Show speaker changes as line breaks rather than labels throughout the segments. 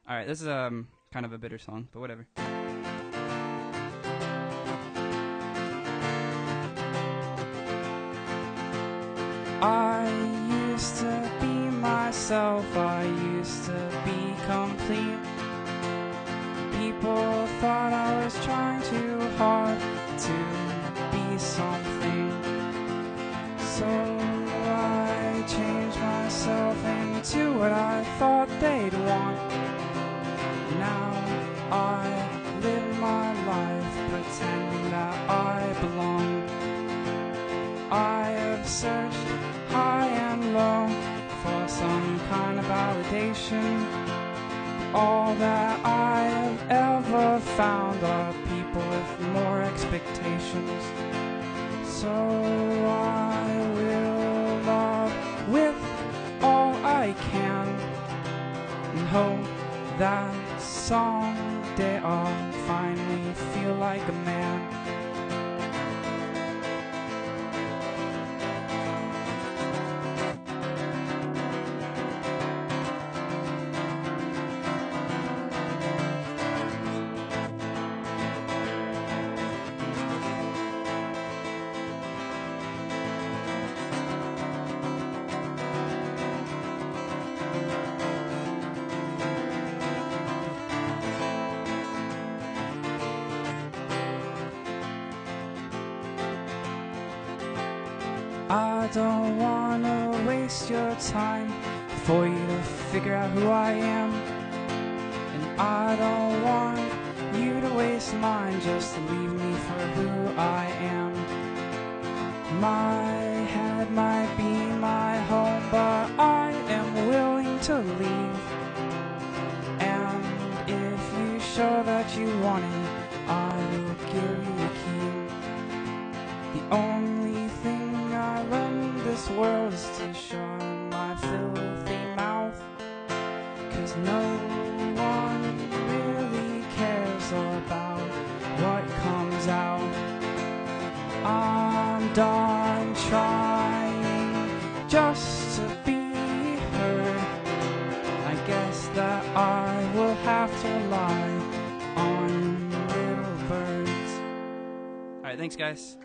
All right, this is kind of a bitter song, but whatever. I used to be myself, I used to be complete. People thought I was trying too hard to be something. So I changed myself into what I thought they'd want. Now I live my life pretending that I belong. I have searched high and low for some kind of validation. All that I have ever found are people with more expectations. So I will love with all I can and hope that someday I'll finally feel like a man. I don't wanna waste your time for you to figure out who I am. And I don't want you to waste mine just to leave me for who I am. My head might be my home, but I am willing to leave. And if you show that you want it, I will give you the key. The only thing I learned in this world is to shut my filthy mouth, 'cause no one really cares about what comes out. I'm done trying just to be heard. I guess that I will have to rely on little birds. Alright, thanks guys.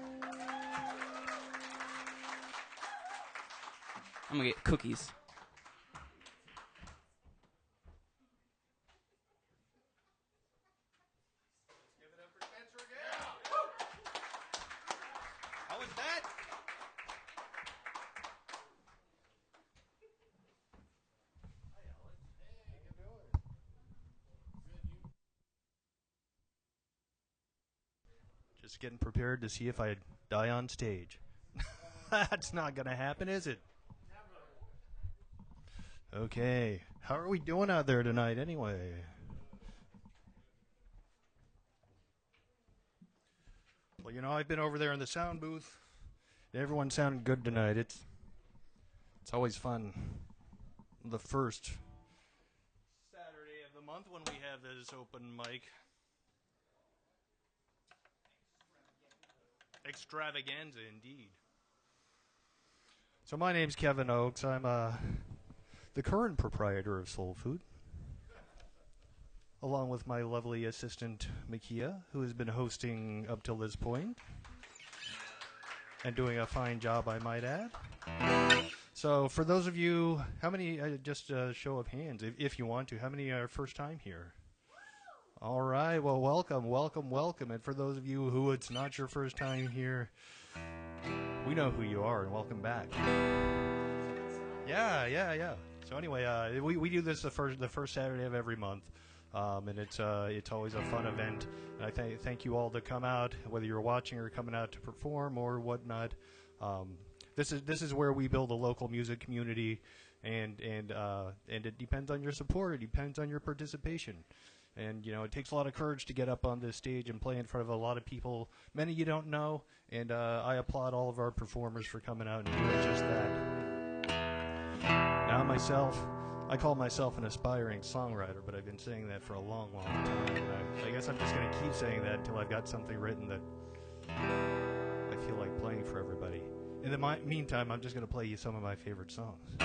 I'm gonna get cookies.
Give it up for Spencer again. How was that? Hi, Alex. Hey, how you doing? Good, you? Just getting prepared to see if I die on stage. That's not gonna happen, is it? Okay. How are we doing out there tonight anyway? Well, you know, I've been over there in the sound booth. Everyone sounded good tonight. It's always fun. The first Saturday of the month when we have this open mic. Extravaganza, indeed. So my name's Kevin Oakes. I'm the current proprietor of Soul Food, along with my lovely assistant, Makia, who has been hosting up till this point, and doing a fine job, I might add. So for those of you, how many, just a show of hands, if you want to, how many are first time here? All right, well, welcome, welcome, welcome. And for those of you who it's not your first time here, we know who you are, and welcome back. Yeah. So anyway, we do this the first Saturday of every month, and it's always a fun event. And I thank you all to come out, whether you're watching or coming out to perform or whatnot. This is where we build a local music community, and it depends on your support. It depends on your participation. And, you know, it takes a lot of courage to get up on this stage and play in front of a lot of people, many you don't know, and I applaud all of our performers for coming out and doing just that. Now myself, I call myself an aspiring songwriter, but I've been saying that for a long, long time. And I guess I'm just going to keep saying that until I've got something written that I feel like playing for everybody. In the meantime, I'm just going to play you some of my favorite songs.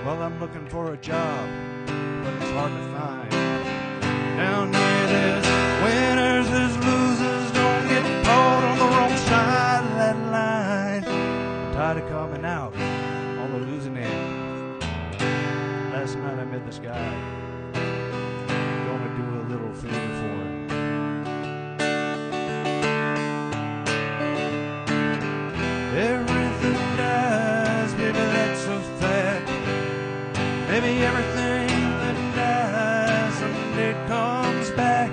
Well, I'm looking for a job, but it's hard to find. Down here there's winners, there's losers. Don't get caught on the wrong side of that line. I'm tired of coming out on the losing end. Last night I met this guy. Gonna do a little favor for him. Everything dies, baby, that's a fact. Maybe everything that dies someday comes back.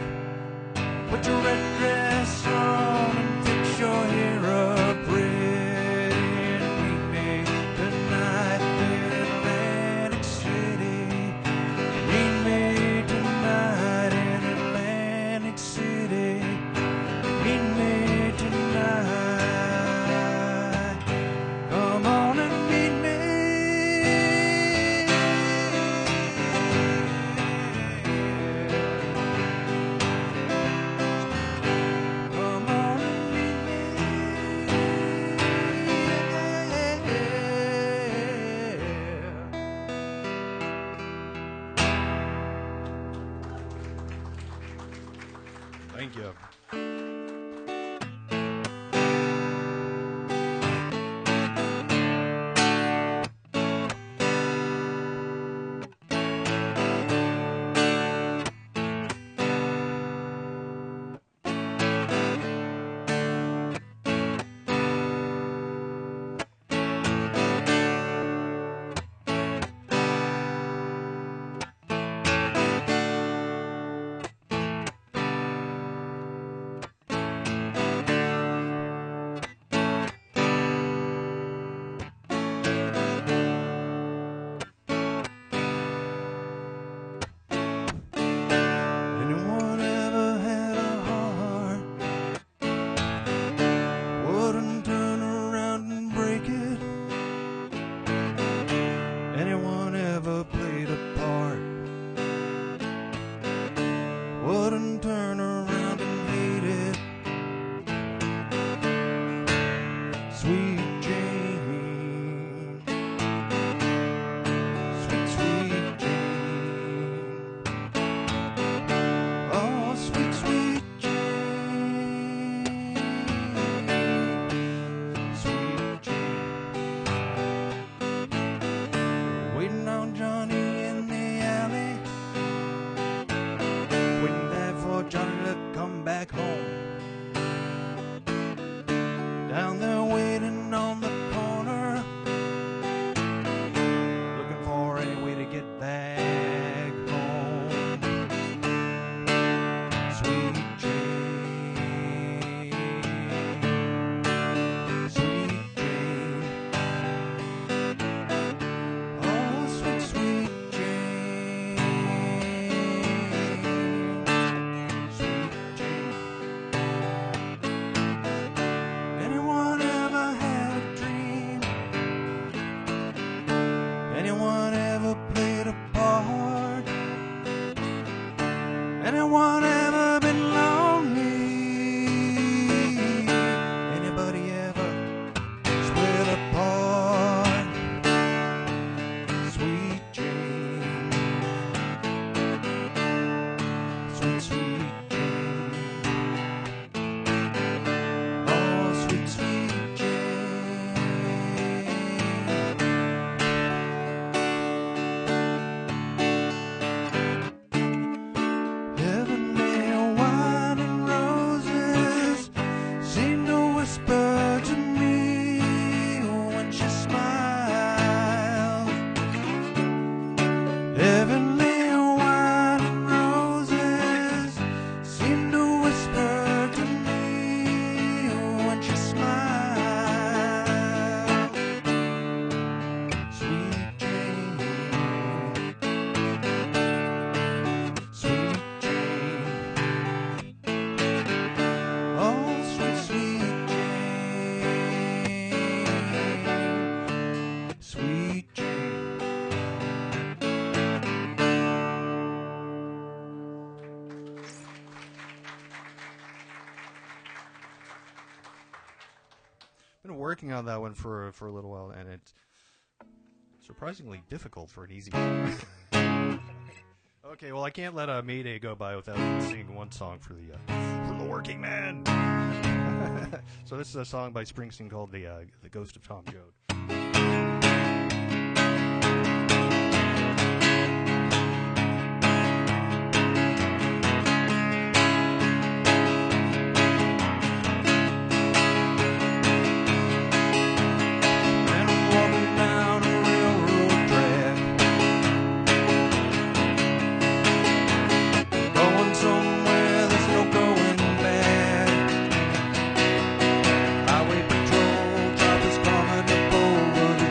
Put your red dress on and fix your hair up red and meet me tonight in Atlantic City. Meet me tonight in Atlantic City. Meet me tonight. Come on and meet me. Come on and meet me. Thank you. Anyone ever had a heart? Wouldn't turn around and break it. Anyone ever played a part? Wouldn't turn around and hate it. Sweet Jane, sweet, sweet Jane. Oh, sweet, sweet Jane, sweet Jane. Waiting on Johnny in the alley, waiting there for Johnny to come back home. Down there waiting on the corner, looking for any way to get back home. Sweet Jane, sweet Jane. Oh, sweet, sweet Jane, sweet Jane. Anyone ever had a dream? Anyone ever played a part? Anyone ever been lonely? Anybody ever split apart? Sweet Jane, sweet, sweet Jane. Oh, sweet, sweet Jane. Heavenly wine and roses seem to whisper to me when she smiles. Heavenly wine and roses seem to whisper to me when she smiles. Sweet Jane, sweet Jane. Oh, sweet, sweet Jane, sweet Jane. Been working on that one for a little while, and it's surprisingly difficult for an easy. Okay, well, I can't let May Day go by without singing one song for the working man. So this is a song by Springsteen called "The Ghost of Tom Joad."
Highway patrol, drivers coming up over the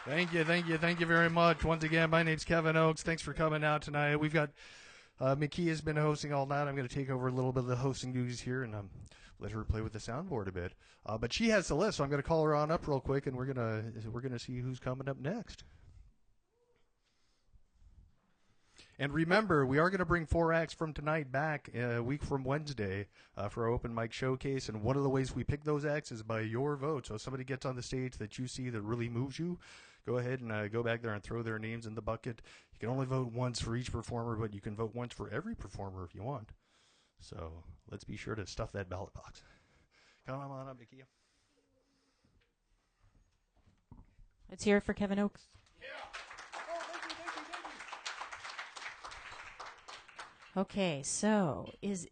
Thank you very much. Once again, my name's Kevin Oakes. Thanks for coming out tonight. We've got Mickey has been hosting all night. I'm going to take over a little bit of the hosting duties here and let her play with the soundboard a bit. But she has the list, so I'm going to call her on up real quick, and we're gonna see who's coming up next. And remember, we are going to bring 4 acts from tonight back a week from Wednesday for our open mic showcase. And one of the ways we pick those acts is by your vote. So if somebody gets on the stage that you see that really moves you, go ahead and go back there and throw their names in the bucket. You can only vote once for each performer, but you can vote once for every performer if you want. So let's be sure to stuff that ballot box. Come on up, Mickey.
Let's hear it for Kevin Oakes. Okay, so is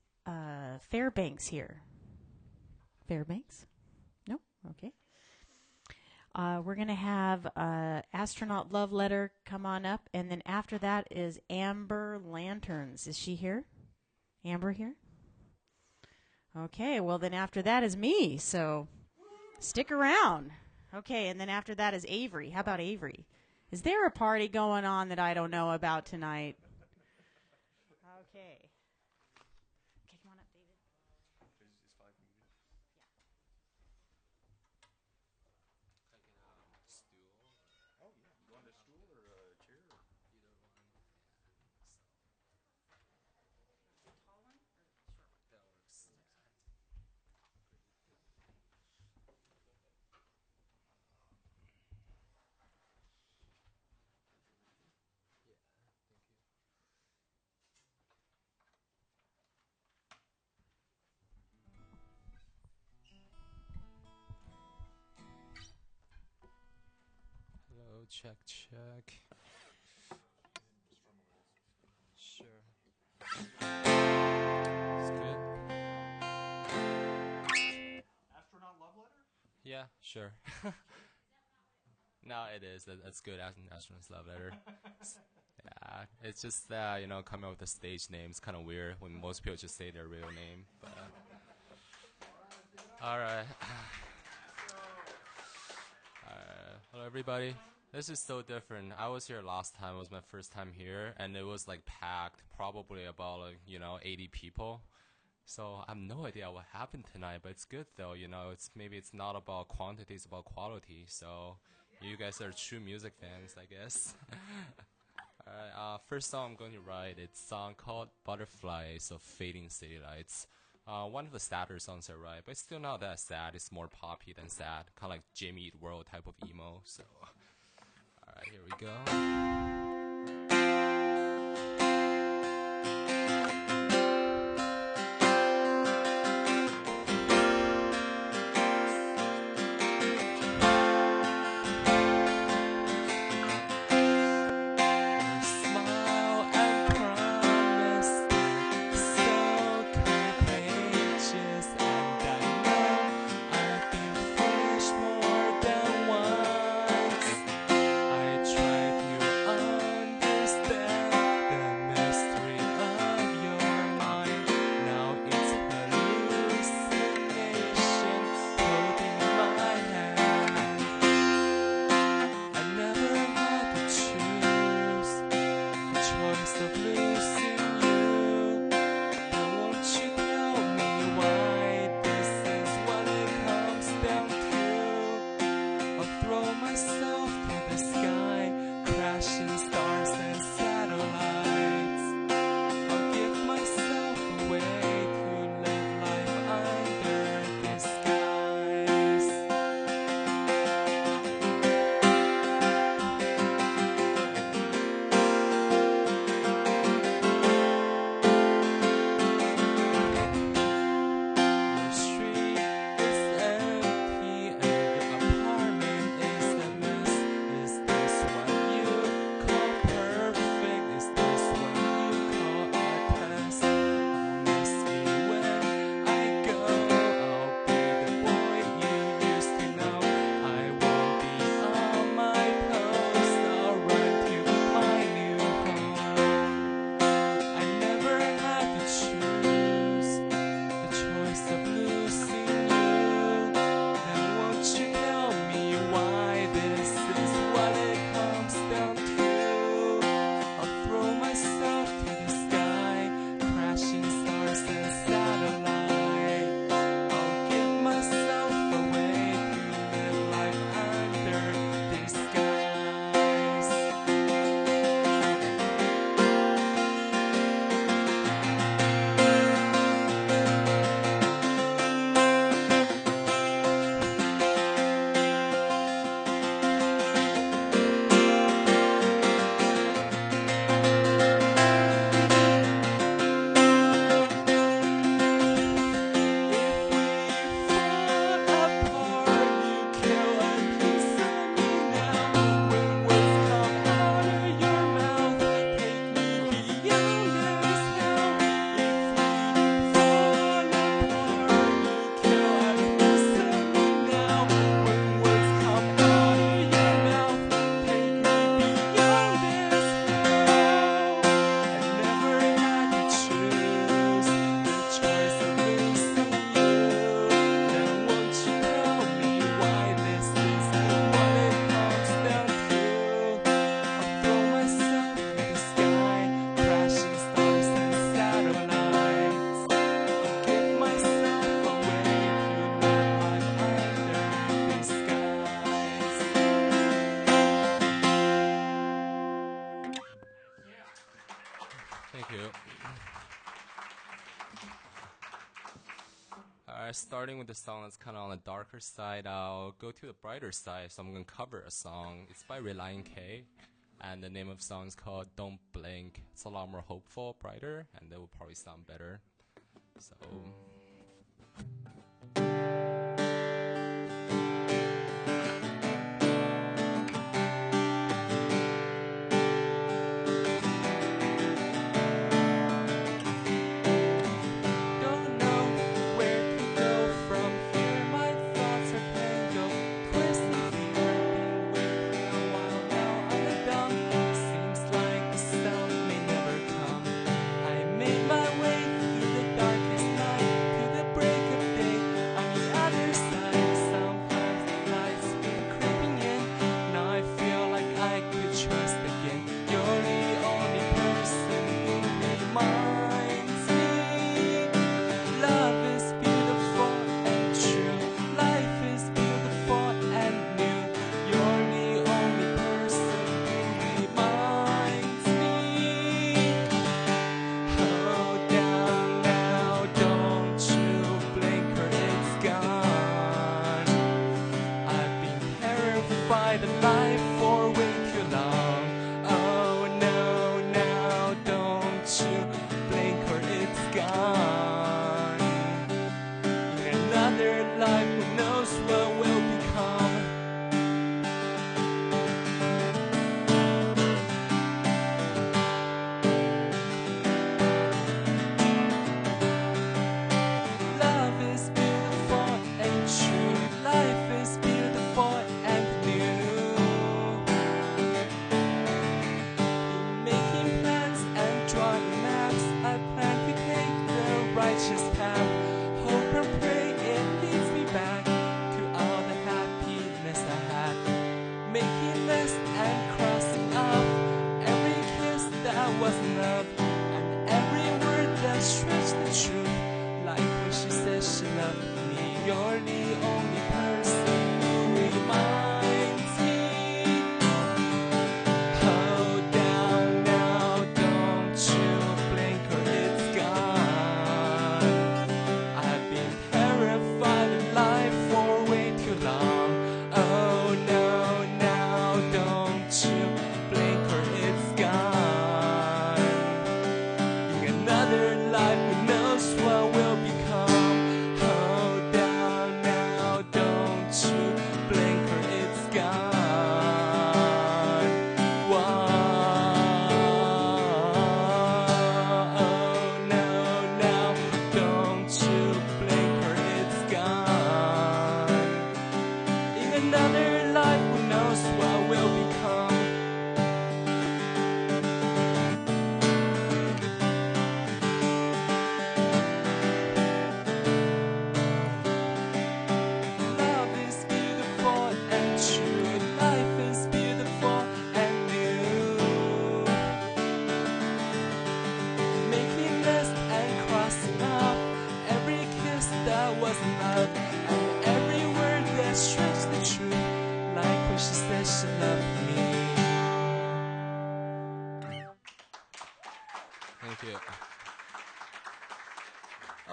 Fairbanks here? Fairbanks? No? Okay. We're going to have Astronaut Love Letter come on up, and then after that is Amber Lanterns. Is she here? Amber here? Okay, well then after that is me, so stick around. Okay, and then after that is Avery. How about Avery? Is there a party going on that I don't know about tonight? Okay. Okay, come on up, David.
Is 5 minutes?
Stool.
Oh, yeah. You want a stool or a chair?
Either one.
Tall one or short one?
That works. Yeah, thank you. Hello, check. Sure. It's good.
Astronaut Love Letter?
Yeah, sure. No, it is. That's good. Astronaut's Love Letter. Yeah, it's just that, coming up with a stage name is kind of weird when most people just say their real name. But all right. Hello, everybody. This is so different. I was here last time. It was my first time here, and it was like packed, probably about 80 people. So I have no idea what happened tonight, but it's good though. It's not about quantity, it's about quality. So you guys are true music fans, I guess. Alright, first song I'm going to write, it's a song called Butterflies of Fading City Lights. One of the sadder songs I write, but it's still not that sad. It's more poppy than sad, kind of like Jimmy Eat World type of emo. So, alright, here we go. starting with the song that's kind of on the darker side, I'll go to the brighter side. So I'm going to cover a song. It's by Relient K. And the name of the song is called Don't Blink. It's a lot more hopeful, brighter, and that will probably sound better. So...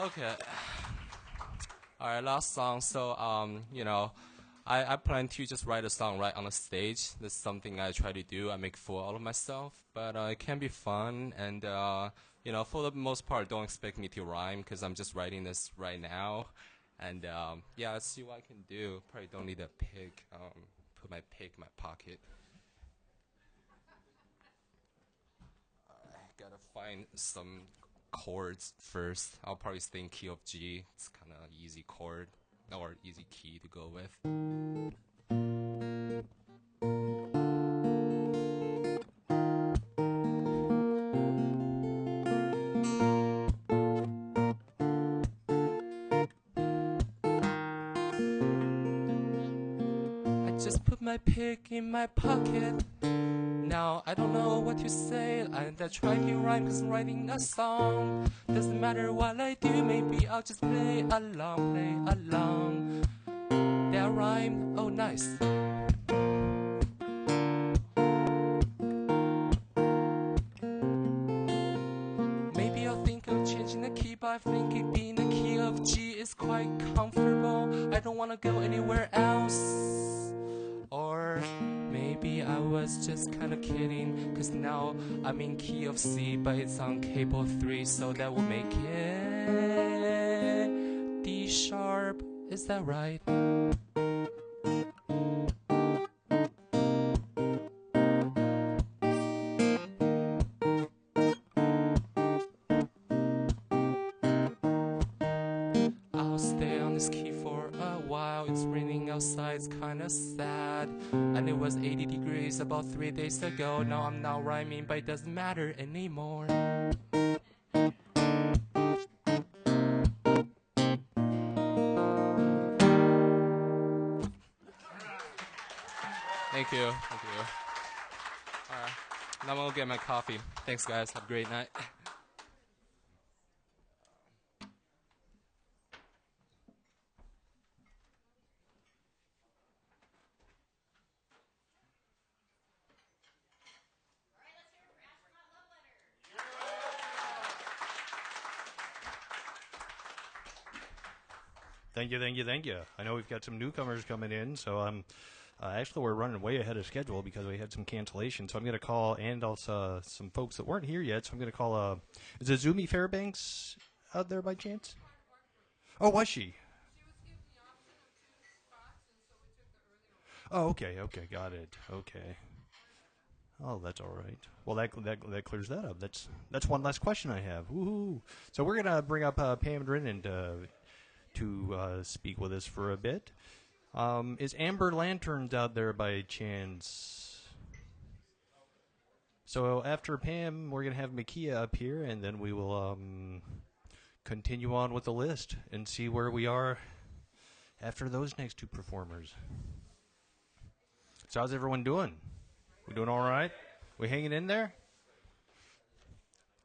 Okay. All right, last song. So, I plan to just write a song right on the stage. That's something I try to do. I make fool out of myself, but it can be fun. And, for the most part, don't expect me to rhyme because I'm just writing this right now. And, let's see what I can do. Probably don't need a pick. Put my pick in my pocket. Gotta find some chords first. I'll probably stay in key of G. It's kind of easy chord or easy key to go with. I just put my pick in my pocket. Now I don't know what to say, and I try to rhyme cause I'm writing a song. Doesn't matter what I do, maybe I'll just play along. That rhyme, oh nice. Maybe I'll think of changing the key, but I think it being the key of G is quite common. wanna go anywhere else. Or maybe I was just kinda kidding, 'cause now I'm in key of C, but it's on capo 3, so that will make it D sharp. Is that right? I'll stay on this key for a while. It's raining outside, it's kinda sad. And it was 80 degrees about 3 days ago. Now I'm not rhyming, but it doesn't matter anymore. Thank you. Thank you. Alright. Now I'm gonna get my coffee. Thanks, guys. Have a great night.
Thank you, thank you, thank you. I know we've got some newcomers coming in, so actually we're running way ahead of schedule because we had some cancellations. So I'm going to call and also some folks that weren't here yet. So I'm going to call. Is it Zumi Fairbanks out there by chance? Oh, was she? Oh, okay, got it. Okay. Oh, that's all right. Well, that clears that up. That's one last question I have. Woohoo! So we're gonna bring up Pam Drennan to speak with us for a bit. Is Amber Lanterns out there by chance? So after Pam, we're going to have Makia up here, and then we will continue on with the list and see where we are after those next two performers. So how's everyone doing? We doing all right? We hanging in there?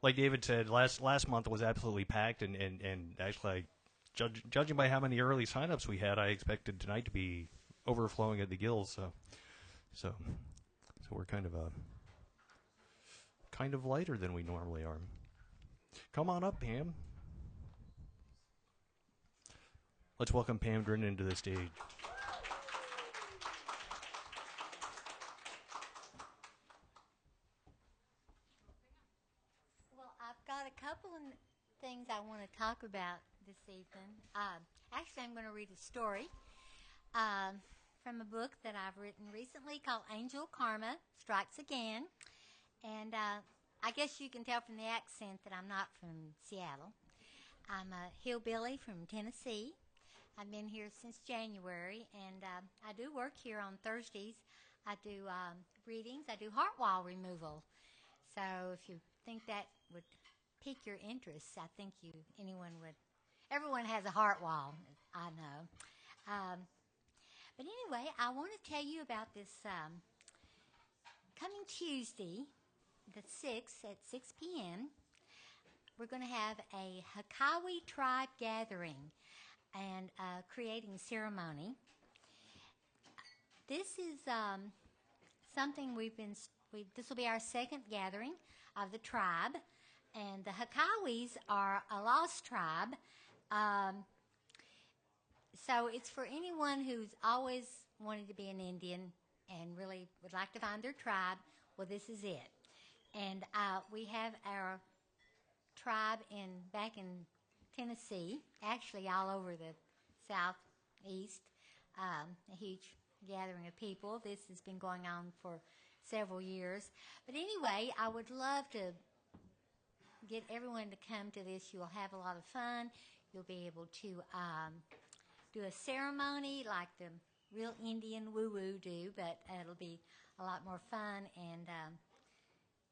Like David said, last month was absolutely packed, and actually, judging by how many early signups we had, I expected tonight to be overflowing at the gills. So we're kind of lighter than we normally are. Come on up, Pam. Let's welcome Pam Drennan to the stage.
Well, I've got a couple of things I want to talk about this evening. Actually, I'm going to read a story from a book that I've written recently called Angel Karma Strikes Again. And I guess you can tell from the accent that I'm not from Seattle. I'm a hillbilly from Tennessee. I've been here since January, and I do work here on Thursdays. I do readings. I do heart wall removal. So if you think that would pique your interest, I think everyone has a heart wall, I know. But anyway, I want to tell you about this coming Tuesday, the 6th at 6 p.m., we're going to have a Hakawi tribe gathering and creating ceremony. This is something this will be our second gathering of the tribe, and the Hakawis are a lost tribe. So it's for anyone who's always wanted to be an Indian and really would like to find their tribe. Well, this is it. And we have our tribe back in Tennessee, actually all over the southeast, a huge gathering of people. This has been going on for several years. But anyway, I would love to get everyone to come to this. You'll have a lot of fun. You'll be able to do a ceremony like the real Indian woo-woo do, but it'll be a lot more fun, and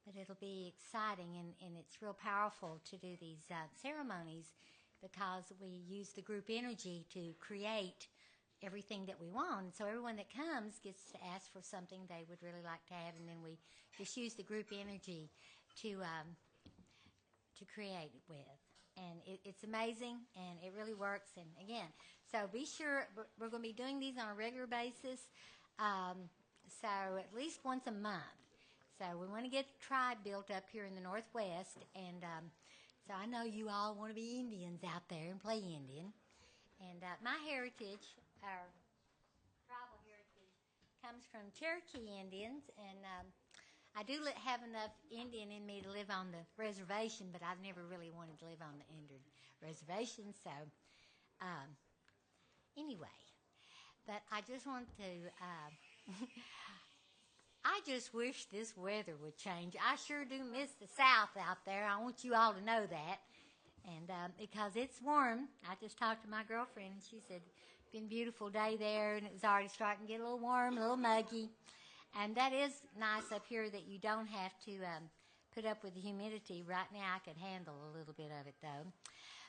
but it'll be exciting, and it's real powerful to do these ceremonies because we use the group energy to create everything that we want. So everyone that comes gets to ask for something they would really like to have, and then we just use the group energy to create with. And it's amazing, and it really works. And again, so be sure, we're going to be doing these on a regular basis, so at least once a month. So we want to get a tribe built up here in the Northwest, and so I know you all want to be Indians out there and play Indian. And my heritage, our tribal heritage comes from Cherokee Indians, and I do have enough Indian in me to live on the reservation, but I've never really wanted to live on the Indian reservation. So, anyway, but I just want to. I just wish this weather would change. I sure do miss the South out there. I want you all to know that. And because it's warm, I just talked to my girlfriend, and she said, it's been a beautiful day there, and it was already starting to get a little warm, a little muggy. And that is nice up here that you don't have to put up with the humidity. Right now, I could handle a little bit of it, though.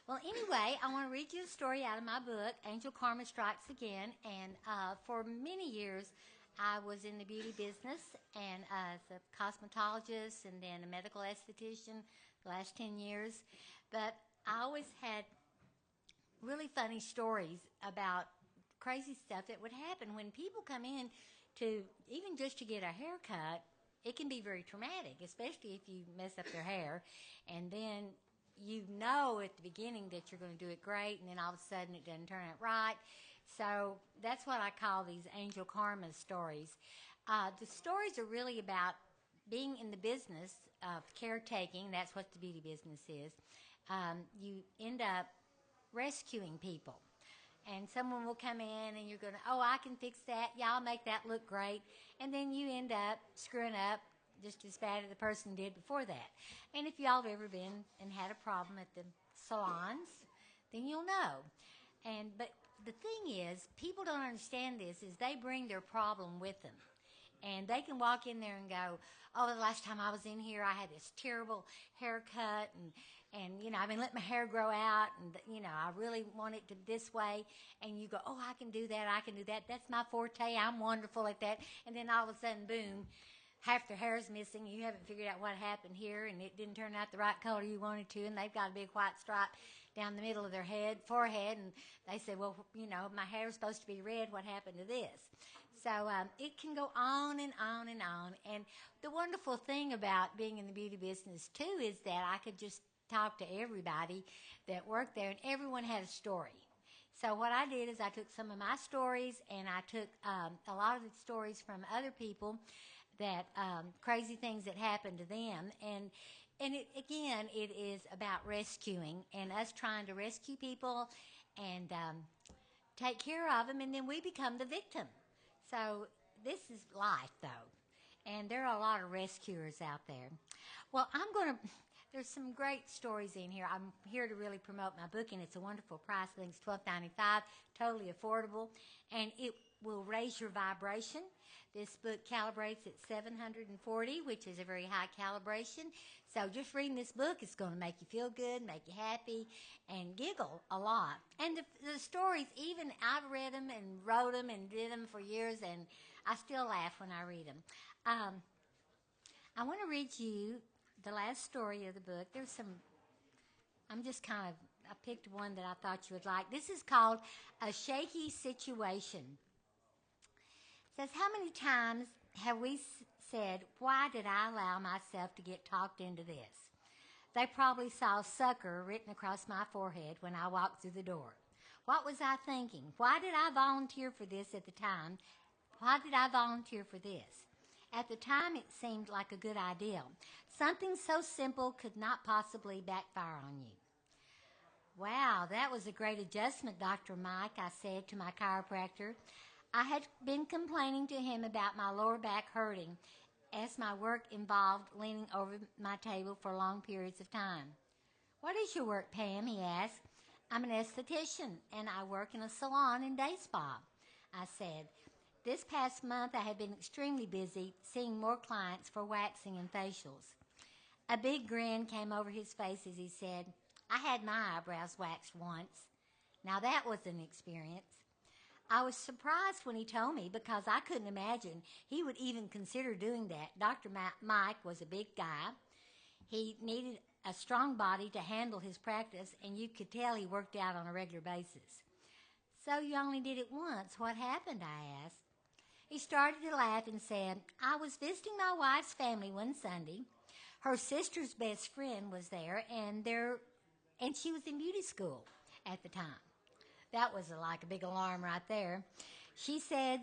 Well, anyway, I want to read you a story out of my book, Angel Karma Strikes Again. And for many years, I was in the beauty business and as a cosmetologist and then a medical esthetician the last 10 years. But I always had really funny stories about crazy stuff that would happen when people come in to, even just to get a haircut. It can be very traumatic, especially if you mess up their hair. And then you know at the beginning that you're going to do it great, and then all of a sudden it doesn't turn out right. So that's what I call these angel karma stories. The stories are really about being in the business of caretaking. That's what the beauty business is. You end up rescuing people. And someone will come in and you're going to, oh, I can fix that. Yeah, I'll make that look great. And then you end up screwing up just as bad as the person did before that. And if y'all have ever been and had a problem at the salons, then you'll know. But the thing is, people don't understand this, is they bring their problem with them. And they can walk in there and go, oh, the last time I was in here, I had this terrible haircut, and you know, I've been letting my hair grow out, and, you know, I really want it to this way. And you go, oh, I can do that, I can do that. That's my forte. I'm wonderful at that. And then all of a sudden, boom, half their hair is missing. You haven't figured out what happened here, and it didn't turn out the right color you wanted to, and they've got a big white stripe down the middle of their forehead, and they say, well, you know, my hair is supposed to be red. What happened to this? So it can go on and on and on. And the wonderful thing about being in the beauty business, too, is that I could just talk to everybody that worked there, and everyone had a story. So what I did is I took some of my stories, and I took a lot of the stories from other people, that crazy things that happened to them. And it, again, it is about rescuing and us trying to rescue people and take care of them, and then we become the victim. So this is life, though, and there are a lot of rescuers out there. Well, there's some great stories in here. I'm here to really promote my book, and it's a wonderful price. I think it's $12.95, totally affordable, and it will raise your vibration. This book calibrates at 740, which is a very high calibration. So just reading this book is going to make you feel good, make you happy, and giggle a lot. And the stories, even I've read them and wrote them and did them for years, and I still laugh when I read them. I want to read you the last story of the book. I picked one that I thought you would like. This is called A Shaky Situation. It says, how many times have we said, why did I allow myself to get talked into this? They probably saw sucker written across my forehead when I walked through the door. What was I thinking? Why did I volunteer for this at the time? Why did I volunteer for this? At the time, it seemed like a good idea. Something so simple could not possibly backfire on you. Wow, that was a great adjustment, Dr. Mike, I said to my chiropractor. I had been complaining to him about my lower back hurting as my work involved leaning over my table for long periods of time. What is your work, Pam? He asked. I'm an esthetician, and I work in a salon and day spa, I said. This past month, I have been extremely busy seeing more clients for waxing and facials. A big grin came over his face as he said, I had my eyebrows waxed once. Now that was an experience. I was surprised when he told me because I couldn't imagine he would even consider doing that. Dr. Mike was a big guy. He needed a strong body to handle his practice, and you could tell he worked out on a regular basis. So you only did it once. What happened? I asked. He started to laugh and said, I was visiting my wife's family one Sunday. Her sister's best friend was there, and she was in beauty school at the time. That was like a big alarm right there. She said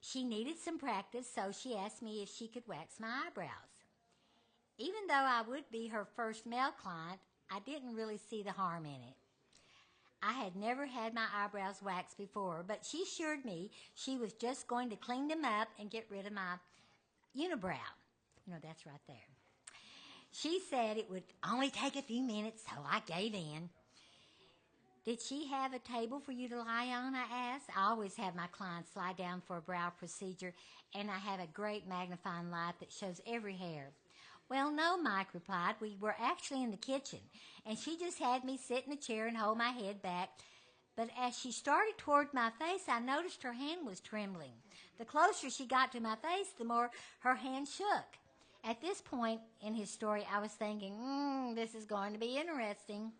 she needed some practice, so she asked me if she could wax my eyebrows. Even though I would be her first male client, I didn't really see the harm in it. I had never had my eyebrows waxed before, but she assured me she was just going to clean them up and get rid of my unibrow. That's right there. She said it would only take a few minutes, so I gave in. Did she have a table for you to lie on, I asked. I always have my clients lie down for a brow procedure, and I have a great magnifying light that shows every hair. Well, no, Mike replied. We were actually in the kitchen, and she just had me sit in a chair and hold my head back. But as she started toward my face, I noticed her hand was trembling. The closer she got to my face, the more her hand shook. At this point in his story, I was thinking, this is going to be interesting.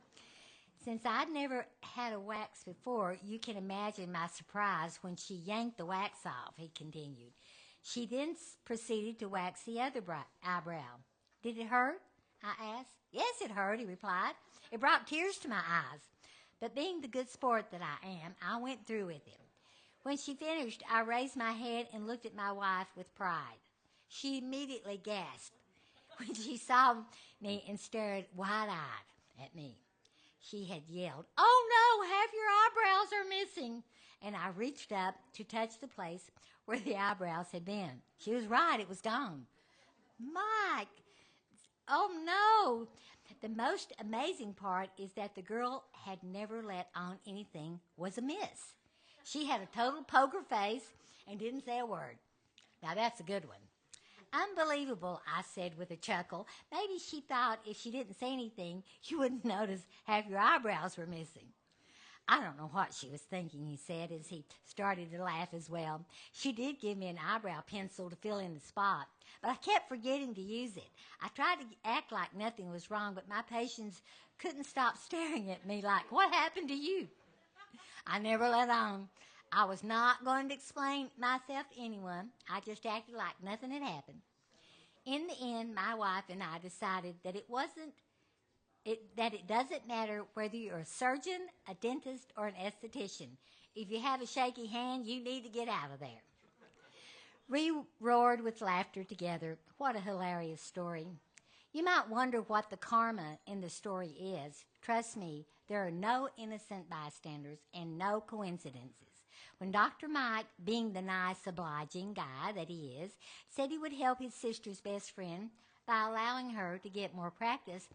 Since I'd never had a wax before, you can imagine my surprise when she yanked the wax off, he continued. She then proceeded to wax the other eyebrow. Did it hurt? I asked. Yes, it hurt, he replied. It brought tears to my eyes. But being the good sport that I am, I went through with it. When she finished, I raised my head and looked at my wife with pride. She immediately gasped when she saw me and stared wide-eyed at me. She had yelled, "Oh no, half your eyebrows are missing." And I reached up to touch the place where the eyebrows had been. She was right, it was gone. Mike, oh no. The most amazing part is that the girl had never let on anything was amiss. She had a total poker face and didn't say a word. Now that's a good one. Unbelievable, I said with a chuckle. Maybe she thought if she didn't say anything, you wouldn't notice half your eyebrows were missing. I don't know what she was thinking, he said as he started to laugh as well. She did give me an eyebrow pencil to fill in the spot, but I kept forgetting to use it. I tried to act like nothing was wrong, but my patients couldn't stop staring at me like, what happened to you? I never let on. I was not going to explain myself to anyone. I just acted like nothing had happened. In the end, my wife and I decided that it doesn't matter whether you're a surgeon, a dentist, or an esthetician. If you have a shaky hand, you need to get out of there. We roared with laughter together. What a hilarious story. You might wonder what the karma in the story is. Trust me, there are no innocent bystanders and no coincidences. When Dr. Mike, being the nice, obliging guy that he is, said he would help his sister's best friend by allowing her to get more practice,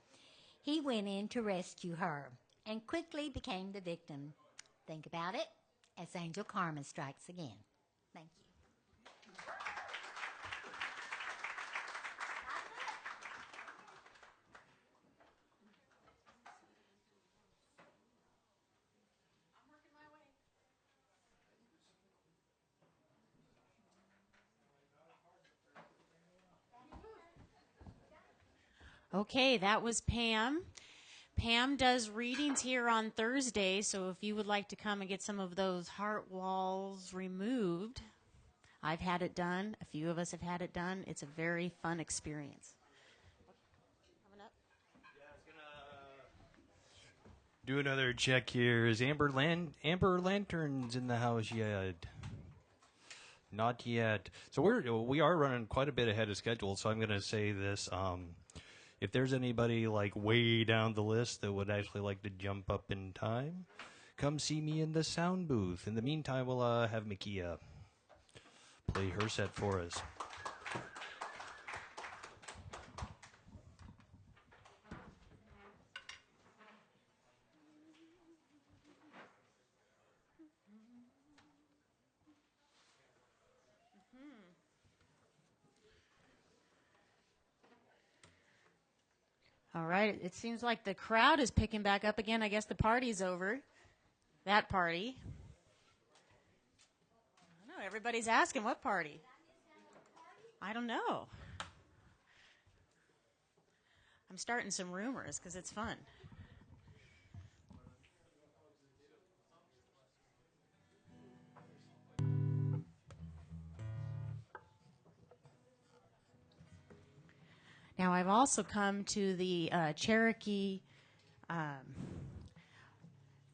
he went in to rescue her and quickly became the victim. Think about it as Angel Karma strikes again. Thank you.
Okay, that was Pam. Pam does readings here on Thursday, so if you would like to come and get some of those heart walls removed, I've had it done. A few of us have had it done. It's a very fun experience. Coming up.
Do another check here. Is Amber Lantern's in the house yet? Not yet. So we are running quite a bit ahead of schedule. So I'm going to say this: if there's anybody like way down the list that would actually like to jump up in time, come see me in the sound booth. In the meantime, we'll have Makia play her set for us.
All right, it seems like the crowd is picking back up again. I guess the party's over. That party. I don't know, everybody's asking what party? I don't know. I'm starting some rumors because it's fun. Now, I've also come to the Cherokee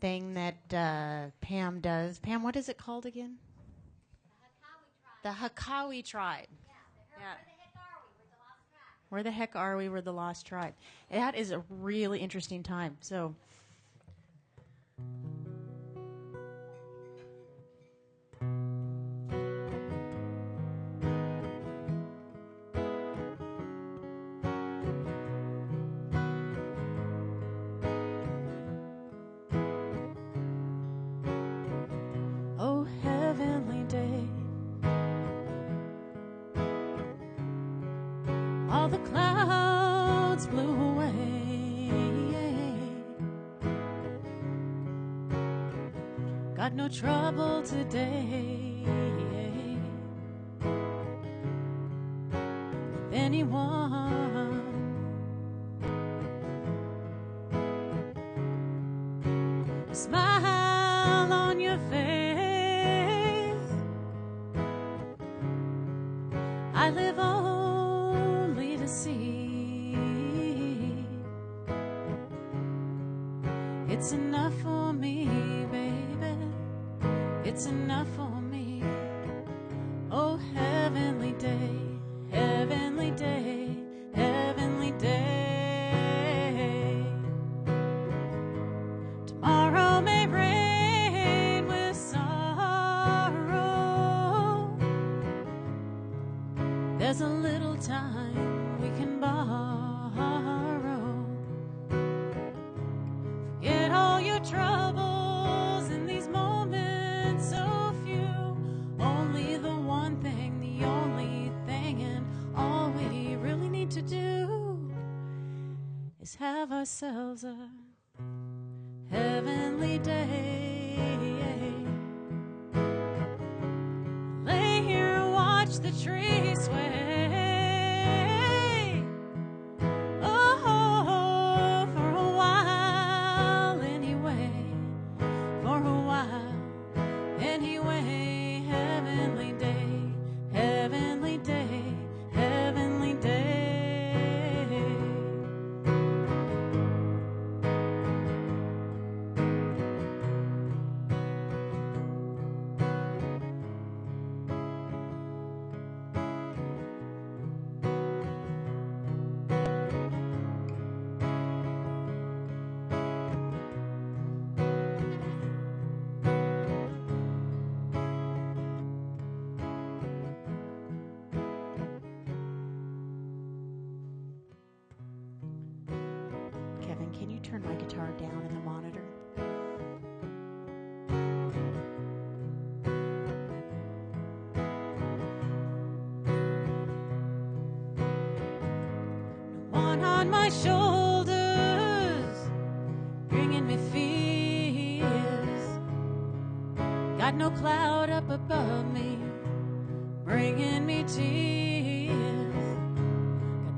thing that Pam does. Pam, what is it called again? The Hakawi tribe. Yeah. Where the heck are we? We're the lost tribe. That is a really interesting time. So. Oh, heavenly day. All the clouds blew away. Got no trouble today with anyone. Smile on your face. I live only to see. It's enough for me, baby. It's enough for me. Oh, heavenly day, heavenly day, heavenly day. Tomorrow may rain with sorrow. There's a little time we can borrow. Forget all your troubles in these moments so few. Only the one thing, the only thing, and all we really need to do is have ourselves a heavenly day. Lay here and watch the trees sway. Oh, for a while anyway. For a while anyway. Heavenly day, heavenly day, heavenly day. Kevin, can you turn my guitar down in the monitor? No one on my shoulders, bringing me fears. Got no cloud up above me, bringing me tears.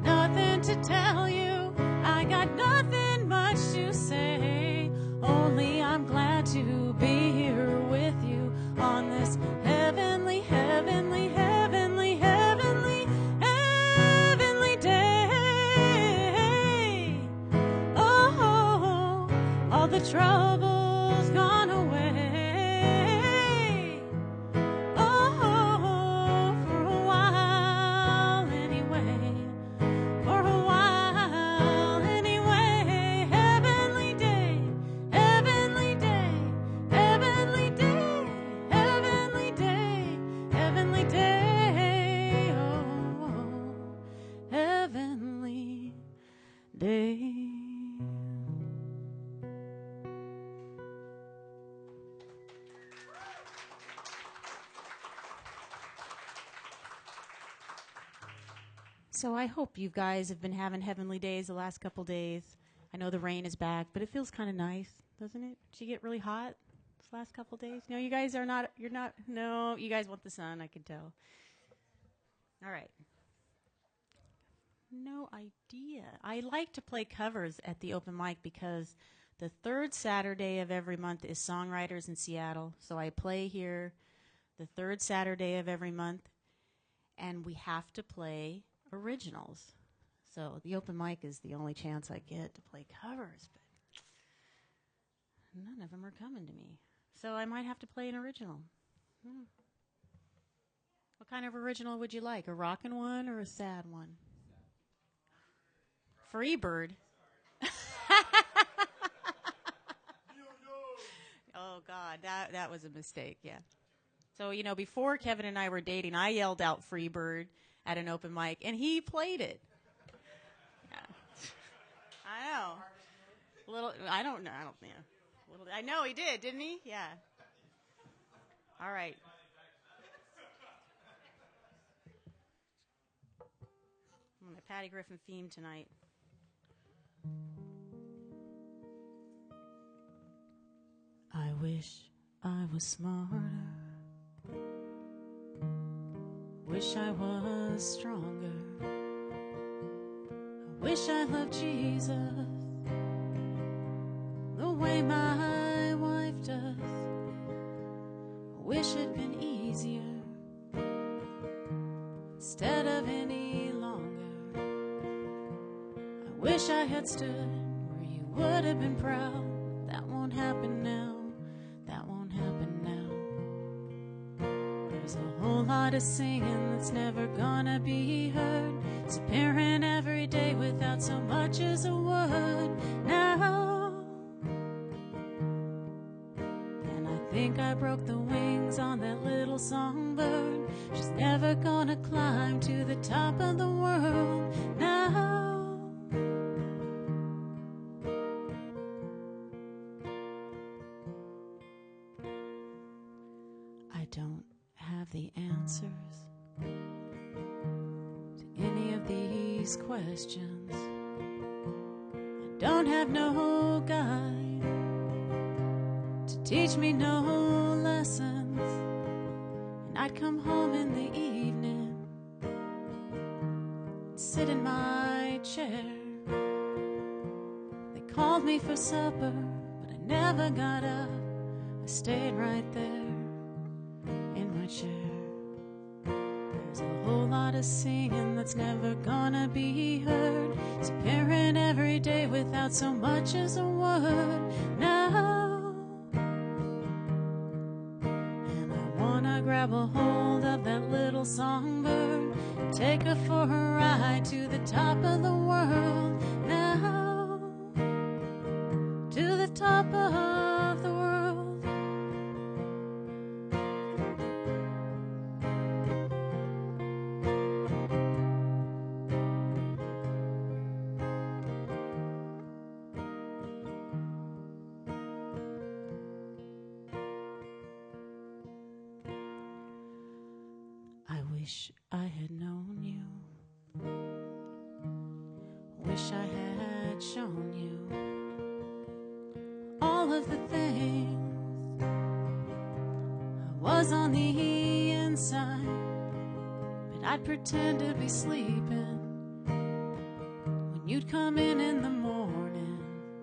Got nothing to tell you, I got nothing much to say. Only I'm glad to be here with you on this heavenly, heavenly, heavenly, heavenly, heavenly day. Oh, all the troubles gone away. Oh, for a while anyway. For a while anyway. Heavenly day, heavenly day, heavenly day, heavenly day, heavenly day. Oh, heavenly day. So I hope you guys have been having heavenly days the last couple days. I know the rain is back, but it feels kind of nice, doesn't it? Did you get really hot this last couple days? No, you guys are not, no, you guys want the sun, I can tell. All right. No idea. I like to play covers at the open mic because the third Saturday of every month is Songwriters in Seattle. So I play here the third Saturday of every month, and we have to play originals. So the open mic is the only chance I get to play covers, but None of them are coming to me. So I might have to play an original. What kind of original would you like? A rockin' one or a sad one? Freebird. Oh, God, that was a mistake, yeah. So, before Kevin and I were dating, I yelled out Freebird at an open mic, and he played it. Yeah. I know. I don't know. I know he did, didn't he? Yeah. All right. I'm on the Patty Griffin theme tonight. I wish I was smarter. Wish I was stronger. I wish I loved Jesus the way my wife does. I wish it'd been easier instead of any longer. I wish I had stood where you would have been proud. That won't happen now. That won't happen now. There's a whole lot of singing that's never gonna be heard. Disappearing every day without so much as a word now. And I think I broke the wings on that little songbird. She's never gonna climb to the top of the world now. I don't have the answers to any of these questions. I don't have no guide to teach me no lessons. And I'd come home in the evening, sit in my chair. They called me for supper, but I never got up. I stayed right there in my chair. There's a whole lot of singing that's never gonna be heard. Disappearing every day without so much as a word now. And I wanna grab a hold of that little songbird and take her for a ride to the top of the world now. To the top of the world. I wish I had known you. Wish I had shown you all of the things I was on the inside. But I'd pretend to be sleeping when you'd come in the morning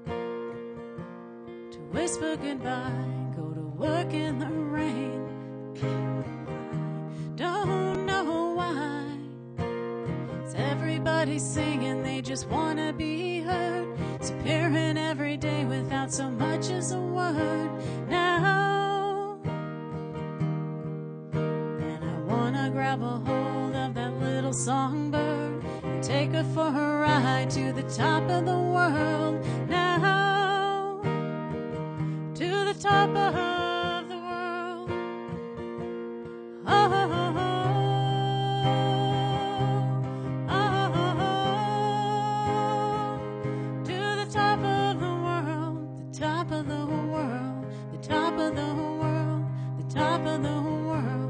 to whisper goodbye, go to work in the rain. Don't know why. It's everybody's singing, they just wanna be heard. Disappearing every day without so much as a word now. And I wanna grab a hold of that little songbird and take her for a ride to the top of the world now. To the top of the world. Oh, oh, oh, oh, oh, to the top of the world, the top of the world, the top of the world, the top of the world.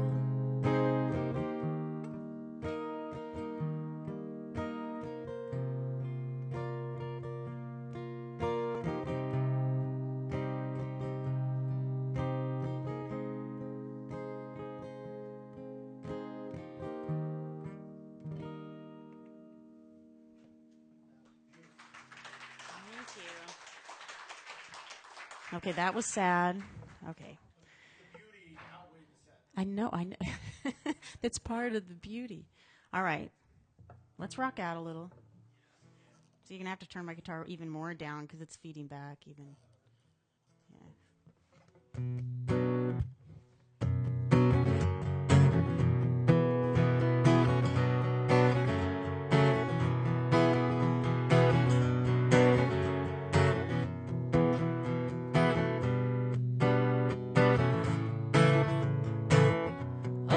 Okay, that was sad. Okay. I know. That's part of the beauty. All right. Let's rock out a little. So you're going to have to turn my guitar even more down because it's feeding back even. Yeah. Oh,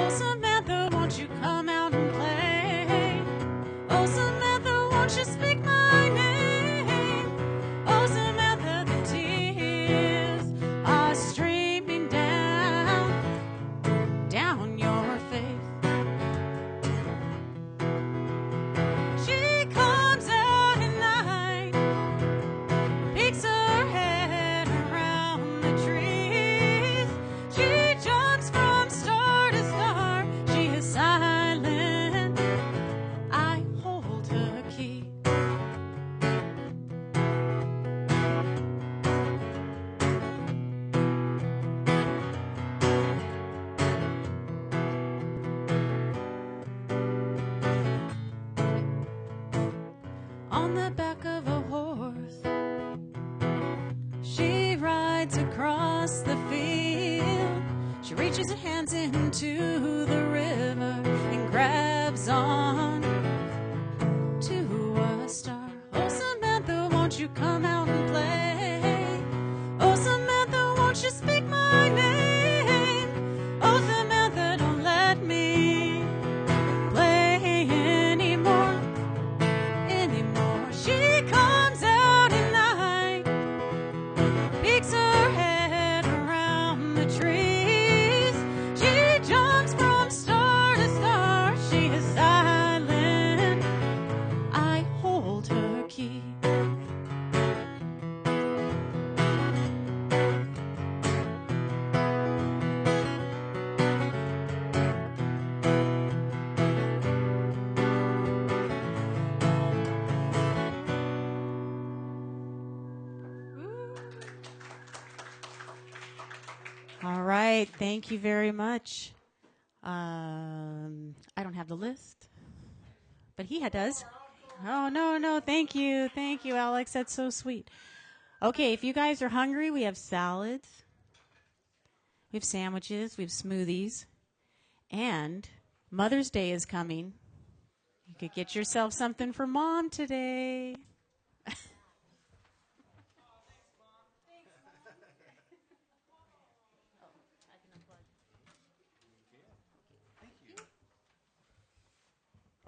Samantha, won't you come out and play? Oh, Samantha, won't you speak my name? Oh, Samantha, the tears are streaming down your face. She comes out at night, peeks her head around the trees. She jumps from star to star. She is silent. I hold her key. On the back of a horse, she rides across the field. She reaches her hands into the river and grabs on to a star. Oh, Samantha, won't you come out and play? Oh, Samantha, won't you speak my name? Oh, Samantha, don't let me play anymore. She comes out at night, peeks her head around the trees. She jumps from star to star. She is silent. I hold her key. All right, thank you very much. I don't have the list, but he does. Oh, no, thank you, Alex. That's so sweet. Okay, if you guys are hungry, we have salads, we have sandwiches, we have smoothies, and Mother's Day is coming. You could get yourself something for Mom today.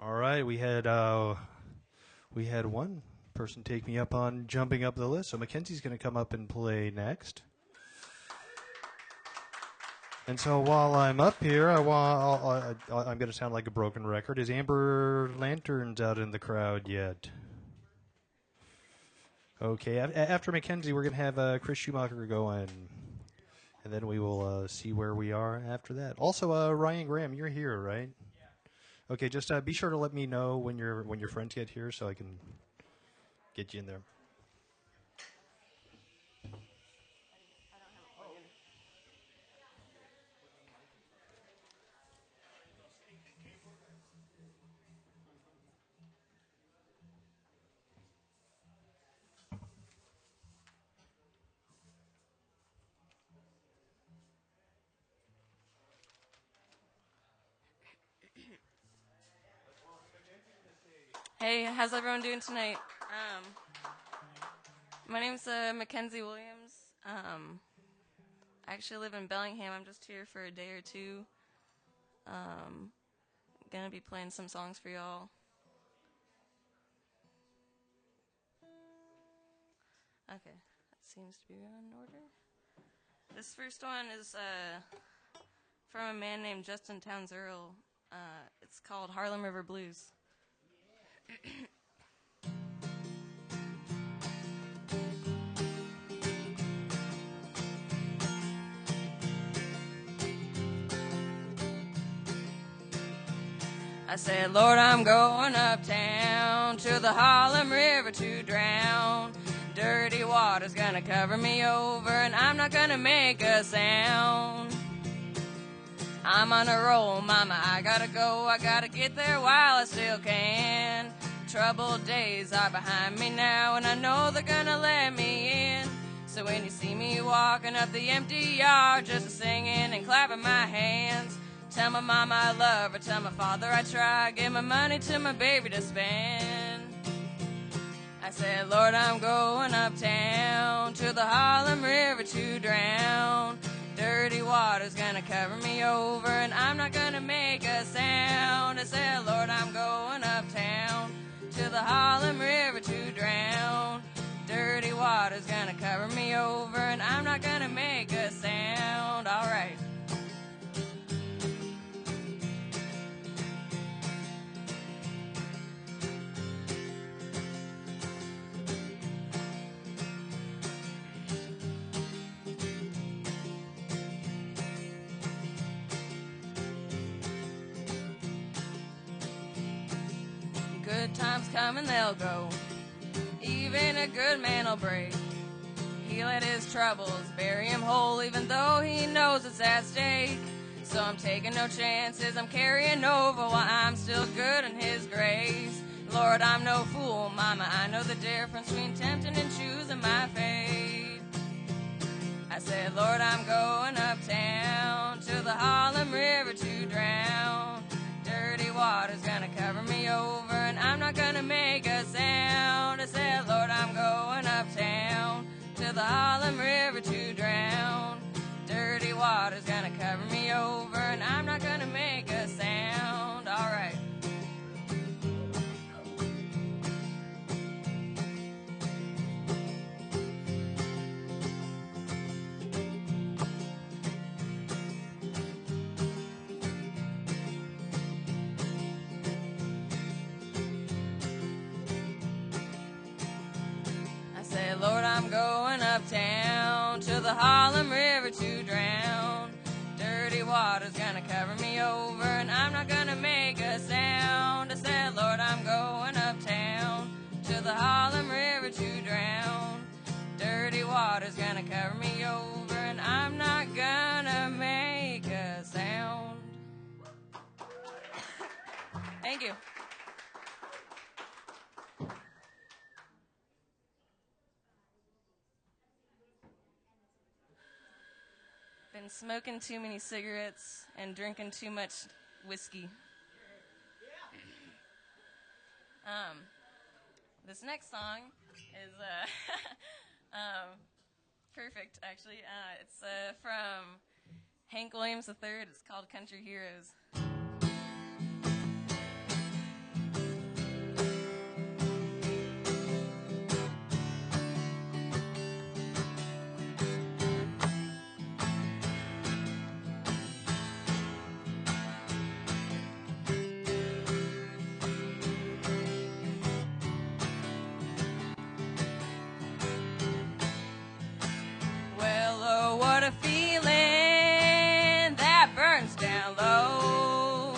All right, we had one person take me up on jumping up the list, so Mackenzie's going to come up and play next. And so while I'm up here, I'm going to sound like a broken record. Is Amber Lanterns out in the crowd yet? Okay, after Mackenzie, we're going to have Chris Schumacher go in, and then we will see where we are after that. Also, Ryan Graham, you're here, right? Okay, just be sure to let me know when your friends get here so I can get you in there.
Hey, how's everyone doing tonight? My name's Mackenzie Williams. I actually live in Bellingham. I'm just here for a day or two. Gonna be playing some songs for y'all. Okay, that seems to be in order. This first one is from a man named Justin Towns Earl. It's called Harlem River Blues. I said, Lord, I'm going uptown to the Harlem River to drown. Dirty water's gonna cover me over, and I'm not gonna make a sound. I'm on a roll, mama, I gotta go, I gotta get there while I still can. Troubled days are behind me now, and I know they're gonna let me in. So when you see me walking up the empty yard, just singing and clapping my hands, tell my mama I love her, tell my father I try, give my money to my baby to spend. I said, Lord, I'm going uptown to the Harlem River to drown. Dirty water's gonna cover me over, and I'm not gonna make a sound. I said, Lord, I'm going uptown to the Harlem River to drown. Dirty water's gonna cover me over, and I'm not gonna make a sound. All right. Good times come and they'll go. Even a good man'll break. He let his troubles bury him whole, even though he knows it's at stake. So I'm taking no chances, I'm carrying over while I'm still good in his grace. Lord, I'm no fool, mama, I know the difference between tempting and choosing my fate. I said, Lord, I'm going uptown to the Harlem River to drown. Dirty water's gonna cover me over, and I'm not gonna make a sound. I said, Lord, I'm going uptown to the Harlem River to drown. Dirty water's gonna cover me over, and I'm not gonna make a sound. All right. Lord, I'm going uptown to the Harlem River to drown. Dirty water's gonna cover me over, and I'm not gonna make a sound. I said, Lord, I'm going uptown to the Harlem River to drown. Dirty water's gonna cover me over, and I'm not gonna make a sound. Thank you. Been smoking too many cigarettes and drinking too much whiskey. This next song is perfect, actually. It's from Hank Williams III. It's called Country Heroes. What a feeling that burns down low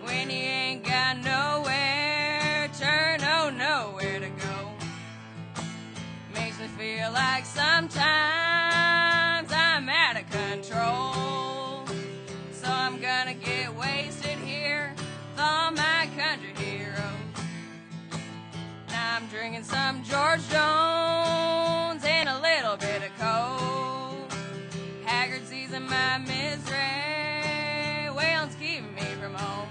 when you ain't got nowhere to turn, oh, nowhere to go. Makes me feel like sometimes I'm out of control. So I'm gonna get wasted here with all my country heroes. Now I'm drinking some George Jones and a little bit of coke. Haggard's easing my misery, Waylon's keeping me from home.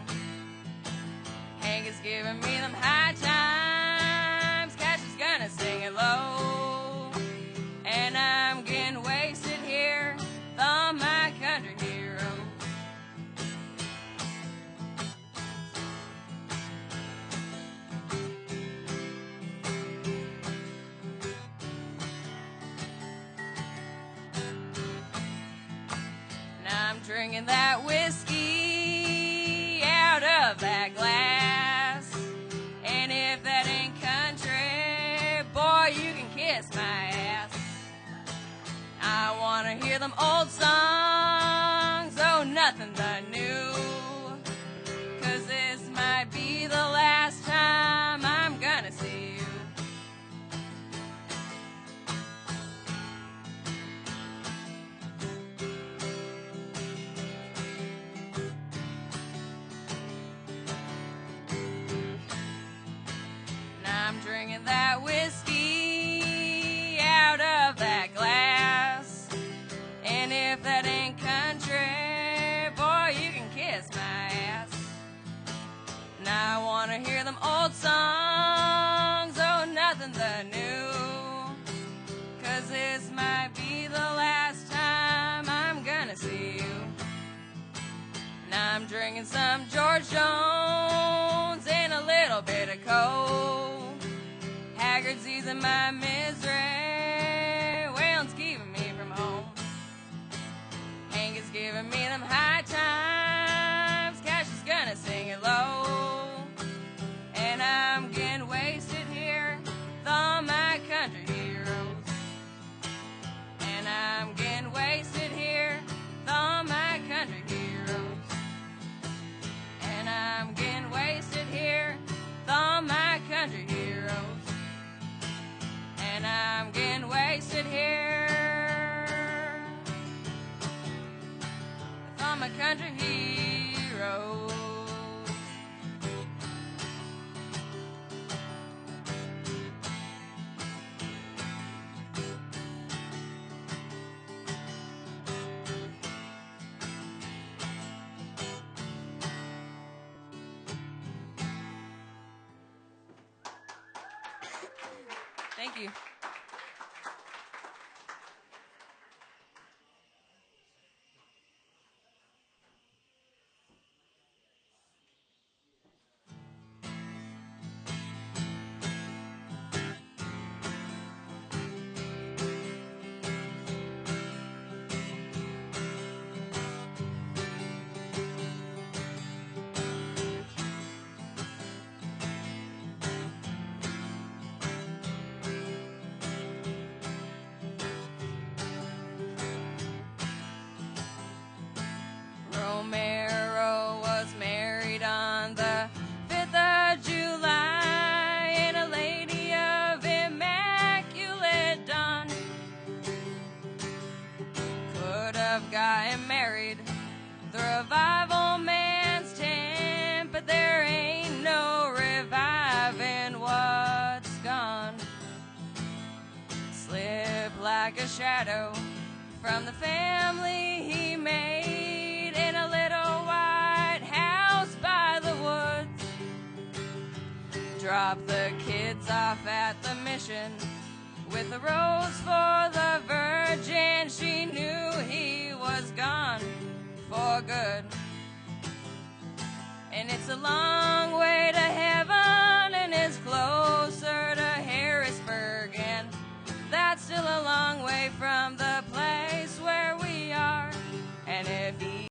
Hank is giving me them high times, Cash is gonna sing it low. And I'm getting wasted here with all my country heroes. I'm drinking that whiskey out of that glass. And if that ain't country, boy, you can kiss my ass. I want to hear them old songs, oh, nothing but new. 'Cause this might be the last time I'm gonna see you. Drinking that whiskey out of that glass. hear them old songs, oh, nothing the new. 'Cause this might be the last time I'm gonna see you. And I'm drinking some George Jones and a little bit of coke. Haggard's easing my misery. Waylon's keeping me from home. Hank is giving me them high times. Cash is gonna sing it low. And I'm getting wasted here with all my country heroes. And I'm getting wasted here with all my country heroes. And I'm getting wasted here with all my country heroes. And I'm getting wasted here with all my country heroes. Thank you. Romero was married on the 5th of July in a lady of immaculate dawn. Could have got him married the revival man's tent, but there ain't no reviving what's gone. Slip like a shadow from the family he made in a little white house by the woods. Drop the kids off at the mission with a rose for the Virgin. She knew he was gone for good.